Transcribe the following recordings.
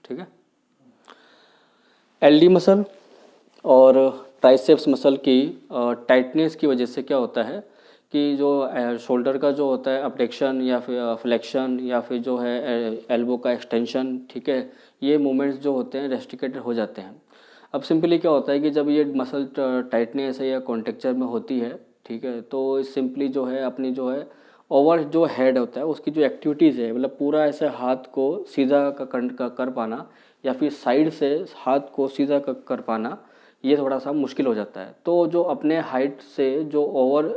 ठीक है। LD muscle और ट्राइसेप्स मसल की टाइटनेस की वजह से क्या होता है कि जो शोल्डर का जो होता है अपडेक्शन या फिर फ्लेक्शन या फिर जो है एल्बो का एक्सटेंशन, ठीक है, ये मूवमेंट्स जो होते हैं रेस्ट्रिकेटेड हो जाते हैं। अब सिंपली क्या होता है कि जब ये मसल टाइटनेस है या कॉन्ट्रेक्चर में होती है, ठीक है, तो सिंपली जो है अपनी जो है ओवर जो हेड होता है उसकी जो एक्टिविटीज़ है, मतलब पूरा ऐसे हाथ को सीधा कर पाना या फिर साइड से हाथ को सीधा कर पाना, ये थोड़ा सा मुश्किल हो जाता है। तो जो अपने हाइट से जो ओवर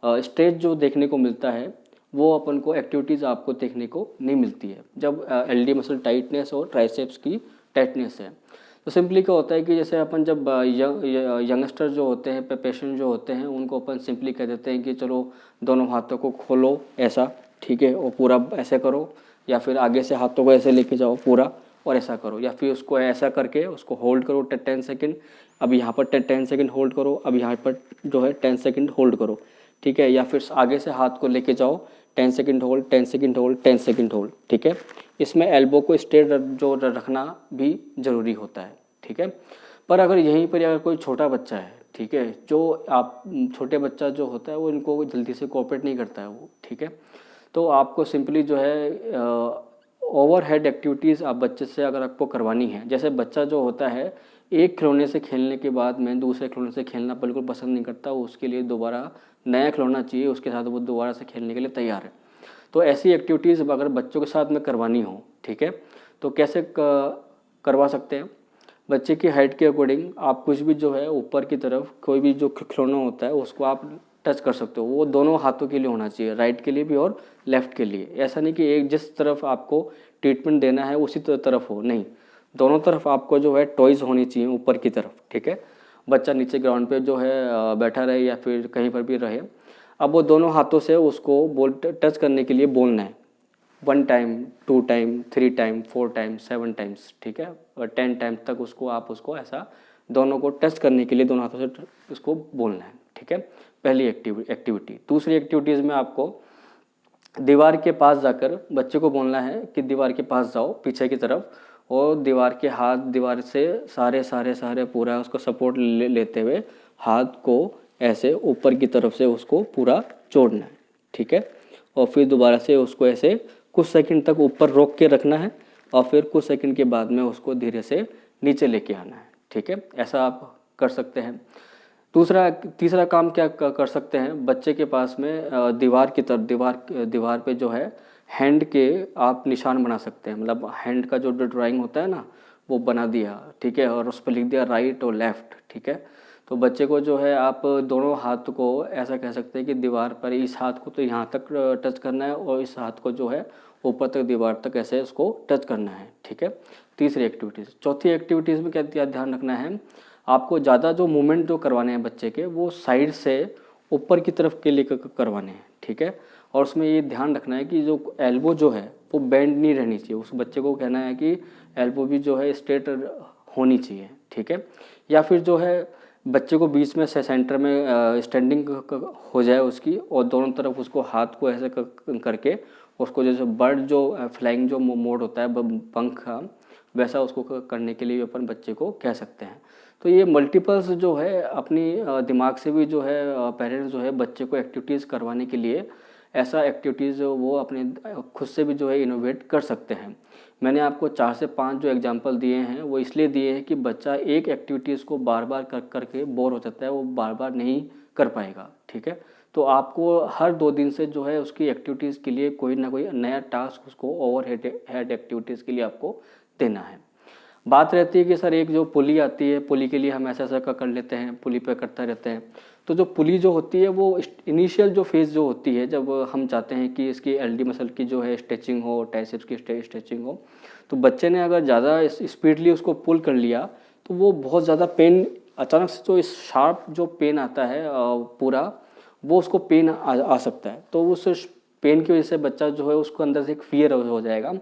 स्ट्रेच जो देखने को मिलता है वो अपन को एक्टिविटीज़ आपको देखने को नहीं मिलती है जब एलडी मसल टाइटनेस और ट्राइसेप्स की टाइटनेस है। तो सिंपली क्या होता है कि जैसे अपन जब यंगस्टर जो होते हैं, पेशेंट जो होते हैं, उनको अपन सिंपली कह देते हैं कि चलो दोनों हाथों को खोलो ऐसा, ठीक है, और पूरा ऐसे करो, या फिर आगे से हाथों को ऐसे लेके जाओ पूरा और ऐसा करो, या फिर उसको ऐसा करके उसको होल्ड करो 10 सेकेंड, अब यहाँ पर 10 सेकेंड होल्ड करो, अब यहाँ पर जो है 10 सेकेंड होल्ड करो, ठीक है, या फिर आगे से हाथ को लेके जाओ 10 second hold, 10 second hold, 10 second hold, ठीक है। इसमें एल्बो को स्ट्रेट जो रखना भी ज़रूरी होता है, ठीक है। पर अगर यहीं पर अगर कोई छोटा बच्चा है, ठीक है, जो आप छोटे बच्चा जो होता है वो इनको जल्दी से कोऑपरेट नहीं करता है वो, ठीक है, तो आपको सिंपली जो है ओवर हेड एक्टिविटीज़ आप बच्चे से अगर आपको करवानी है, जैसे बच्चा जो होता है एक खिलौने से खेलने के बाद में दूसरे खिलौने से खेलना बिल्कुल पसंद नहीं करता, उसके लिए दोबारा नया खिलौना चाहिए, उसके साथ वो दोबारा से खेलने के लिए तैयार है। तो ऐसी एक्टिविटीज़ अगर बच्चों के साथ में करवानी हो, ठीक है, तो कैसे करवा सकते हैं। बच्चे की हाइट के अकॉर्डिंग आप कुछ भी जो है ऊपर की तरफ कोई भी जो खिलौना होता है उसको आप टच कर सकते हो, वो दोनों हाथों के लिए होना चाहिए, राइट के लिए भी और लेफ़्ट के लिए। ऐसा नहीं कि एक जिस तरफ आपको ट्रीटमेंट देना है उसी तरफ हो, नहीं, दोनों तरफ आपको जो है टॉयज़ होनी चाहिए ऊपर की तरफ, ठीक है। बच्चा नीचे ग्राउंड पे जो है बैठा रहे या फिर कहीं पर भी रहे, अब वो दोनों हाथों से उसको बॉल टच करने के लिए बोलना है, 1 time, 2 time, 3 time, 4 time, 7 times, ठीक है, और 10 टाइम तक उसको ऐसा दोनों को टच करने के लिए दोनों हाथों से उसको बोलना है, ठीक है। पहली एक्टिविटी। दूसरी एक्टिविटीज़ में आपको दीवार के पास जाकर बच्चे को बोलना है कि दीवार के पास जाओ पीछे की तरफ, और दीवार से सारे पूरा उसको सपोर्ट लेते हुए हाथ को ऐसे ऊपर की तरफ से उसको पूरा जोड़ना है, ठीक है, और फिर दोबारा से उसको ऐसे कुछ सेकंड तक ऊपर रोक के रखना है और फिर कुछ सेकंड के बाद में उसको धीरे से नीचे लेके आना है, ठीक है। ऐसा आप कर सकते हैं। तीसरा काम क्या कर सकते हैं, बच्चे के पास में दीवार की तरफ दीवार पे जो है हैंड के आप निशान बना सकते हैं, मतलब हैंड का जो ड्राइंग होता है ना वो बना दिया, ठीक है, और उस पर लिख दिया राइट और लेफ़्ट, ठीक है। तो बच्चे को जो है आप दोनों हाथ को ऐसा कह सकते हैं कि दीवार पर इस हाथ को तो यहाँ तक टच करना है और इस हाथ को जो है ऊपर तक दीवार तक ऐसे उसको टच करना है, ठीक है। तीसरी एक्टिविटीज़। चौथी एक्टिविटीज़ में क्या ध्यान रखना है, आपको ज़्यादा जो मूवमेंट जो करवाने हैं बच्चे के वो साइड से ऊपर की तरफ के लिए करवाने हैं, ठीक है। और उसमें ये ध्यान रखना है कि जो एल्बो जो है वो बेंड नहीं रहनी चाहिए, उस बच्चे को कहना है कि एल्बो भी जो है स्ट्रेट होनी चाहिए, ठीक है। या फिर जो है बच्चे को बीच में से सेंटर में स्टैंडिंग हो जाए उसकी, और दोनों तरफ उसको हाथ को ऐसे करके उसको जैसे बर्ड जो फ्लाइंग जो मोड होता है पंख का, वैसा उसको करने के लिए अपन बच्चे को कह सकते हैं। तो ये मल्टीपल्स जो है अपनी दिमाग से भी जो है पेरेंट्स जो है बच्चे को एक्टिविटीज़ करवाने के लिए ऐसा एक्टिविटीज़ वो अपने खुद से भी जो है इनोवेट कर सकते हैं। मैंने आपको 4 से 5 जो एग्जांपल दिए हैं वो इसलिए दिए हैं कि बच्चा एक एक्टिविटीज़ को बार बार करके बोर हो जाता है, वो बार बार नहीं कर पाएगा, ठीक है। तो आपको हर 2 दिन से जो है उसकी एक्टिविटीज़ के लिए कोई ना कोई नया टास्क उसको ओवर हेड एक्टिविटीज़ के लिए आपको देना है। बात रहती है कि सर एक जो पुली आती है, पुली के लिए हम ऐसा कर लेते हैं, पुली पे करता रहते हैं। तो जो पुली जो होती है वो इनिशियल जो फेज़ जो होती है, जब हम चाहते हैं कि इसकी एलडी मसल की जो है स्ट्रेचिंग हो, ट्राइसेप्स की स्ट्रेचिंग हो, तो बच्चे ने अगर ज़्यादा स्पीडली उसको पुल कर लिया तो वो बहुत ज़्यादा पेन, अचानक से जो इस शार्प जो पेन आता है पूरा, वो उसको पेन आ सकता है। तो उस पेन की वजह से बच्चा जो है उसको अंदर से एक फियर हो जाएगा,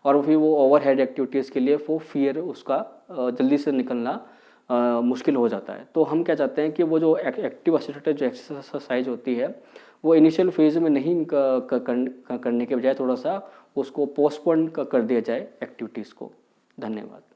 और फिर वो ओवर हेड एक्टिविटीज़ के लिए वो फियर उसका जल्दी से निकलना मुश्किल हो जाता है। तो हम क्या चाहते हैं कि वो जो एक्टिव असिस्टेड जो एक्सरसाइज होती है वो इनिशियल फेज में नहीं करने के बजाय थोड़ा सा उसको पोस्टपोन कर दिया जाए एक्टिविटीज़ को। धन्यवाद।